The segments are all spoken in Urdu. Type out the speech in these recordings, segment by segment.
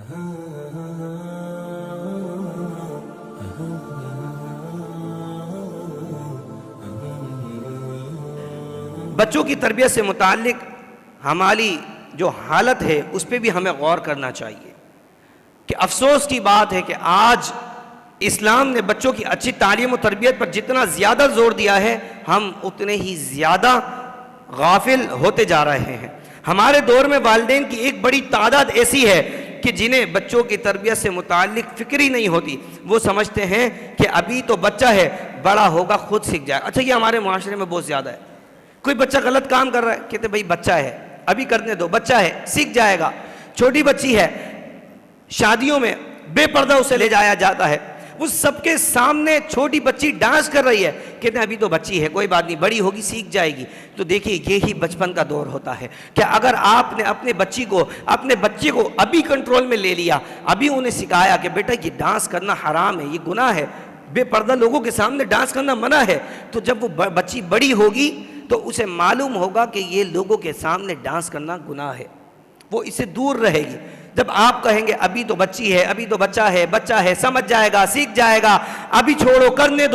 بچوں کی تربیت سے متعلق ہماری جو حالت ہے اس پہ بھی ہمیں غور کرنا چاہیے کہ افسوس کی بات ہے کہ آج اسلام نے بچوں کی اچھی تعلیم و تربیت پر جتنا زیادہ زور دیا ہے ہم اتنے ہی زیادہ غافل ہوتے جا رہے ہیں۔ ہمارے دور میں والدین کی ایک بڑی تعداد ایسی ہے کہ جنہیں بچوں کی تربیت سے متعلق فکر ہی نہیں ہوتی۔ وہ سمجھتے ہیں کہ ابھی تو بچہ ہے، بڑا ہوگا خود سیکھ جائے۔ اچھا، یہ ہمارے معاشرے میں بہت زیادہ ہے۔ کوئی بچہ غلط کام کر رہا ہے، کہتے بھائی بچہ ہے، ابھی کرنے دو، بچہ ہے سیکھ جائے گا۔ چھوٹی بچی ہے، شادیوں میں بے پردہ اسے لے جایا جاتا ہے، وہ سب کے سامنے چھوٹی بچی ڈانس کر رہی ہے، کہتے ہیں ابھی تو بچی ہے، کوئی بات نہیں، بڑی ہوگی سیکھ جائے گی۔ تو دیکھیے یہی بچپن کا دور ہوتا ہے کہ اگر آپ نے اپنے بچے کو ابھی کنٹرول میں لے لیا، ابھی انہیں سکھایا کہ بیٹا یہ ڈانس کرنا حرام ہے، یہ گناہ ہے، بے پردہ لوگوں کے سامنے ڈانس کرنا منع ہے، تو جب وہ بچی بڑی ہوگی تو اسے معلوم ہوگا کہ یہ لوگوں کے سامنے ڈانس کرنا گناہ ہے، وہ اسے دور رہے گی۔ جب آپ کہیں گے ابھی تو بچی ہے، ابھی تو بچہ ہے، سمجھ جائے گا، سیکھ جائے گا، ابھی چھوڑو، کرنے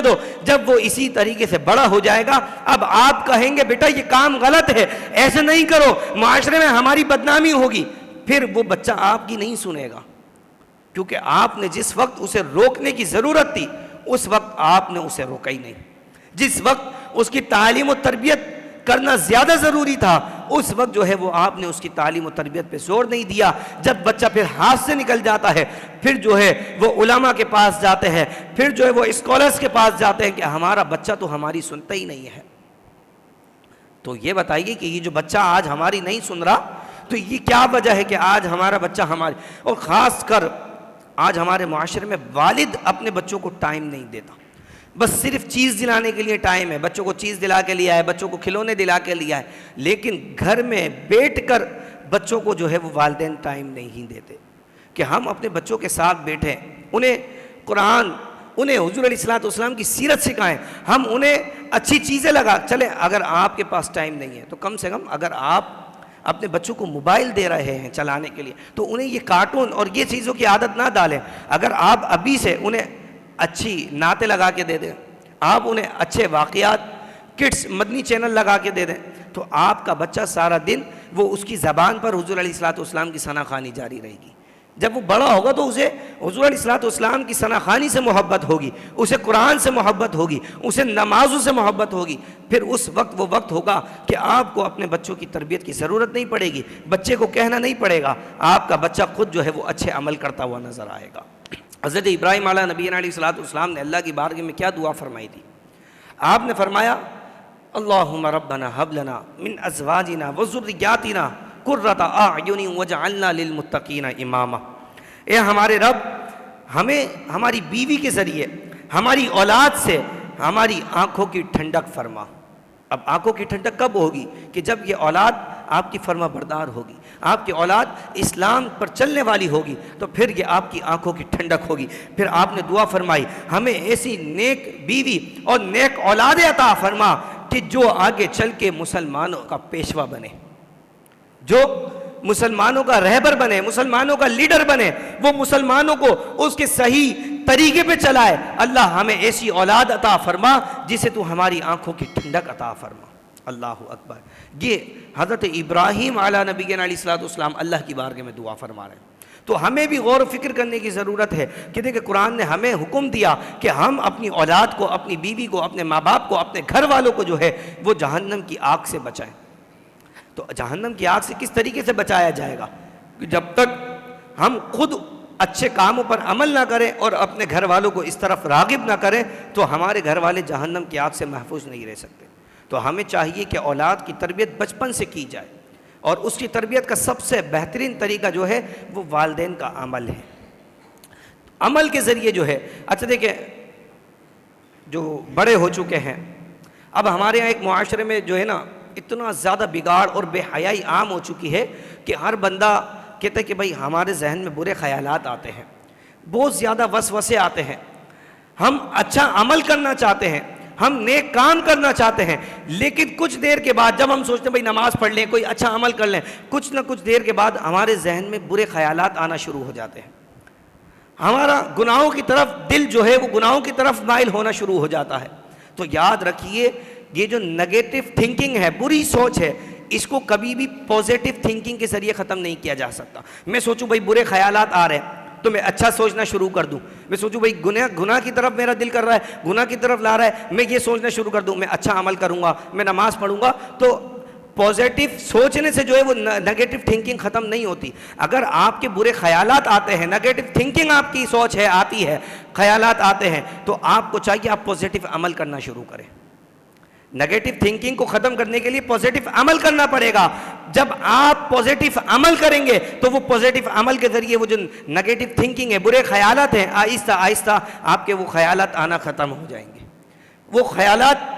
دو، جب وہ اسی طریقے سے بڑا ہو جائے گا، اب آپ کہیں گے بیٹا یہ کام غلط ہے، ایسے نہیں کرو، معاشرے میں ہماری بدنامی ہوگی، پھر وہ بچہ آپ کی نہیں سنے گا، کیونکہ آپ نے جس وقت اسے روکنے کی ضرورت تھی اس وقت آپ نے اسے روکا ہی نہیں۔ جس وقت اس کی تعلیم و تربیت کرنا زیادہ ضروری تھا اس وقت جو ہے وہ آپ نے اس کی تعلیم و تربیت پہ زور نہیں دیا۔ جب بچہ پھر ہاتھ سے نکل جاتا ہے، پھر جو ہے وہ علماء کے پاس جاتے ہیں، پھر جو ہے وہ اسکالرز کے پاس جاتے ہیں کہ ہمارا بچہ تو ہماری سنتا ہی نہیں ہے۔ تو یہ بتائیے کہ یہ جو بچہ آج ہماری نہیں سن رہا، تو یہ کیا وجہ ہے کہ آج ہمارا بچہ اور خاص کر آج ہمارے معاشرے میں والد اپنے بچوں کو ٹائم نہیں دیتا، بس صرف چیز دلانے کے لیے ٹائم ہے، بچوں کو چیز دلا کے لیا ہے، بچوں کو کھلونے دلا کے لیا ہے، لیکن گھر میں بیٹھ کر بچوں کو جو ہے وہ والدین ٹائم نہیں دیتے کہ ہم اپنے بچوں کے ساتھ بیٹھیں، انہیں قرآن، انہیں حضور علیہ الصلوۃ والسلام کی سیرت سکھائیں، ہم انہیں اچھی چیزیں چلیں۔ اگر آپ کے پاس ٹائم نہیں ہے تو کم سے کم اگر آپ اپنے بچوں کو موبائل دے رہے ہیں چلانے کے لیے تو انہیں یہ کارٹون اور یہ چیزوں کی عادت نہ ڈالیں۔ اگر آپ ابھی سے انہیں اچھی نعتیں لگا کے دے دیں، آپ انہیں اچھے واقعات، کڈس مدنی چینل لگا کے دے دیں، تو آپ کا بچہ سارا دن وہ اس کی زبان پر حضور علیہ الصلوۃ والسلام کی ثنا خوانی جاری رہے گی۔ جب وہ بڑا ہوگا تو اسے حضور علیہ الصلوۃ والسلام کی ثنا خوانی سے محبت ہوگی، اسے قرآن سے محبت ہوگی، اسے نمازوں سے محبت ہوگی، پھر اس وقت وہ وقت ہوگا کہ آپ کو اپنے بچوں کی تربیت کی ضرورت نہیں پڑے گی، بچے کو کہنا نہیں پڑے گا، آپ کا بچہ خود جو ہے وہ اچھے عمل کرتا ہوا نظر آئے گا۔ حضرت ابراہیم علیہ نبینا علیہ الصلوۃ والسلام نے اللہ کی بارگاہ میں کیا دعا فرمائی تھی؟ آپ نے فرمایا اللہم ربنا ہب لنا من ازواجنا وذریاتنا قرۃ اعین واجعلنا للمتقین اماما۔ اے ہمارے رب، ہمیں ہماری بیوی کے ذریعے، ہماری اولاد سے ہماری آنکھوں کی ٹھنڈک فرما۔ اب آنکھوں کی ٹھنڈک کب ہوگی؟ کہ جب یہ اولاد آپ کی فرما بردار ہوگی، آپ کی اولاد اسلام پر چلنے والی ہوگی، تو پھر یہ آپ کی آنکھوں کی ٹھنڈک ہوگی۔ پھر آپ نے دعا فرمائی ہمیں ایسی نیک بیوی اور نیک اولاد عطا فرما کہ جو آگے چل کے مسلمانوں کا پیشوا بنے، جو مسلمانوں کا رہبر بنے، مسلمانوں کا لیڈر بنے، وہ مسلمانوں کو اس کے صحیح طریقے پہ چلائے۔ اللہ ہمیں ایسی اولاد عطا فرما جسے تو ہماری آنکھوں کی ٹھنڈک عطا فرما۔ اللہ اکبر۔ یہ حضرت ابراہیم علیہ نبینا علیہ الصلوۃ والسلام اللہ کی بارگاہ میں دعا فرما رہے ہیں۔ تو ہمیں بھی غور و فکر کرنے کی ضرورت ہے کہ دیکھیں قرآن نے ہمیں حکم دیا کہ ہم اپنی اولاد کو، اپنی بیوی کو، اپنے ماں باپ کو، اپنے گھر والوں کو جو ہے وہ جہنم کی آگ سے بچائیں۔ تو جہنم کی آگ سے کس طریقے سے بچایا جائے گا؟ جب تک ہم خود اچھے کاموں پر عمل نہ کریں اور اپنے گھر والوں کو اس طرف راغب نہ کریں تو ہمارے گھر والے جہنم کی آگ سے محفوظ نہیں رہ سکتے۔ تو ہمیں چاہیے کہ اولاد کی تربیت بچپن سے کی جائے، اور اس کی تربیت کا سب سے بہترین طریقہ جو ہے وہ والدین کا عمل ہے۔ عمل کے ذریعے جو ہے، اچھا دیکھیں جو بڑے ہو چکے ہیں، اب ہمارے یہاں ایک معاشرے میں جو ہے نا اتنا زیادہ بگاڑ اور بے حیائی عام ہو چکی ہے کہ ہر بندہ کہتا ہے کہ بھائی ہمارے ذہن میں برے خیالات آتے ہیں، بہت زیادہ وسوسے آتے ہیں، ہم اچھا عمل کرنا چاہتے ہیں، ہم نیک کام کرنا چاہتے ہیں، لیکن کچھ دیر کے بعد جب ہم سوچتے ہیں بھائی نماز پڑھ لیں، کوئی اچھا عمل کر لیں، کچھ نہ کچھ دیر کے بعد ہمارے ذہن میں برے خیالات آنا شروع ہو جاتے ہیں، ہمارا گناہوں کی طرف دل جو ہے وہ گناہوں کی طرف مائل ہونا شروع ہو جاتا ہے۔ تو یاد رکھیے یہ جو نگیٹو تھنکنگ ہے، بری سوچ ہے، اس کو کبھی بھی پوزیٹو تھنکنگ کے ذریعے ختم نہیں کیا جا سکتا۔ میں سوچوں بھائی برے خیالات آ رہے ہیں تو میں اچھا سوچنا شروع کر دوں، میں سوچوں بھائی گناہ کی طرف میرا دل کر رہا ہے، گناہ کی طرف لا رہا ہے، میں یہ سوچنا شروع کر دوں میں اچھا عمل کروں گا، میں نماز پڑھوں گا، تو پوزیٹو سوچنے سے جو ہے وہ نگیٹو تھنکنگ ختم نہیں ہوتی۔ اگر آپ کے برے خیالات آتے ہیں، نگیٹو تھنکنگ آپ کی سوچ ہے آتی ہے، خیالات آتے ہیں، تو آپ کو چاہیے آپ پوزیٹو عمل کرنا شروع کریں۔ نگیٹو تھنکنگ کو ختم کرنے کے لیے پوزیٹو عمل کرنا پڑے گا۔ جب آپ پوزیٹو عمل کریں گے تو وہ پوزیٹو عمل کے ذریعے وہ جو نگیٹو تھنکنگ ہے، برے خیالات ہیں، آہستہ آہستہ آپ کے وہ خیالات آنا ختم ہو جائیں گے، وہ خیالات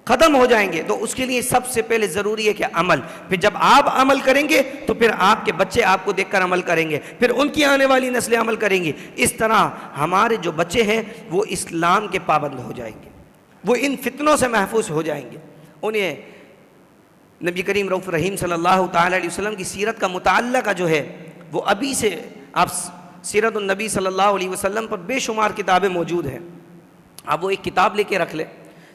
ختم ہو جائیں گے۔ تو اس کے لیے سب سے پہلے ضروری ہے کہ عمل، پھر جب آپ عمل کریں گے تو پھر آپ کے بچے آپ کو دیکھ کر عمل کریں گے، پھر ان کی آنے والی نسلیں عمل کریں گی۔ اس طرح ہمارے جو بچے ہیں وہ اسلام کے پابند ہو جائیں گے، وہ ان فتنوں سے محفوظ ہو جائیں گے۔ انہیں نبی کریم رؤوف رحیم صلی اللہ تعالی علیہ وسلم کی سیرت کا متعلقہ جو ہے وہ ابھی سے آپ سیرت النبی صلی اللہ علیہ وسلم پر بے شمار کتابیں موجود ہیں، آپ وہ ایک کتاب لے کے رکھ لیں،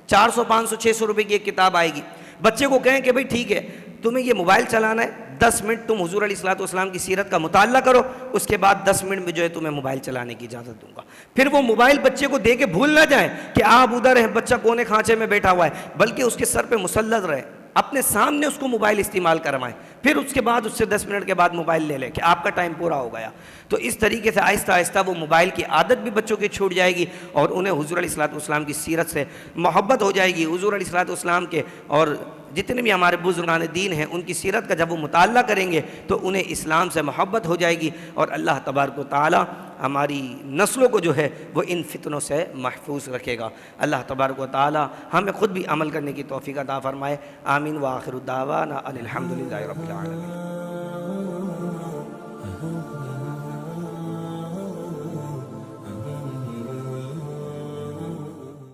400 500 600 روپے کی ایک کتاب آئے گی۔ بچے کو کہیں کہ بھئی ٹھیک ہے تمہیں یہ موبائل چلانا ہے، 10 منٹ تم حضور علیہ الصلوۃ والسلام کی سیرت کا مطالعہ کرو، اس کے بعد 10 منٹ میں جو ہے تمہیں موبائل چلانے کی اجازت دوں گا۔ پھر وہ موبائل بچے کو دے کے بھول نہ جائیں کہ آپ ادھر ہیں، بچہ کونے کھانچے میں بیٹھا ہوا ہے، بلکہ اس کے سر پہ مسلط رہے، اپنے سامنے اس کو موبائل استعمال کروائیں، پھر اس کے بعد اس سے 10 منٹ کے بعد موبائل لے لیں کہ آپ کا ٹائم پورا ہو گیا۔ تو اس طریقے سے آہستہ آہستہ وہ موبائل کی عادت بھی بچوں کی چھوٹ جائے گی اور انہیں حضور علیہ الصلوۃ والسلام کی سیرت سے محبت ہو جائے گی۔ حضور علیہ الصلوۃ والسلام کے اور جتنے بھی ہمارے بزرگان دین ہیں ان کی سیرت کا جب وہ مطالعہ کریں گے تو انہیں اسلام سے محبت ہو جائے گی، اور اللہ تبارک و تعالی ہماری نسلوں کو جو ہے وہ ان فتنوں سے محفوظ رکھے گا۔ اللہ تبارک و تعالی ہمیں خود بھی عمل کرنے کی توفیق عطا فرمائے۔ آمین وآخر الدعوانا ان الحمد للہ رب العالمین۔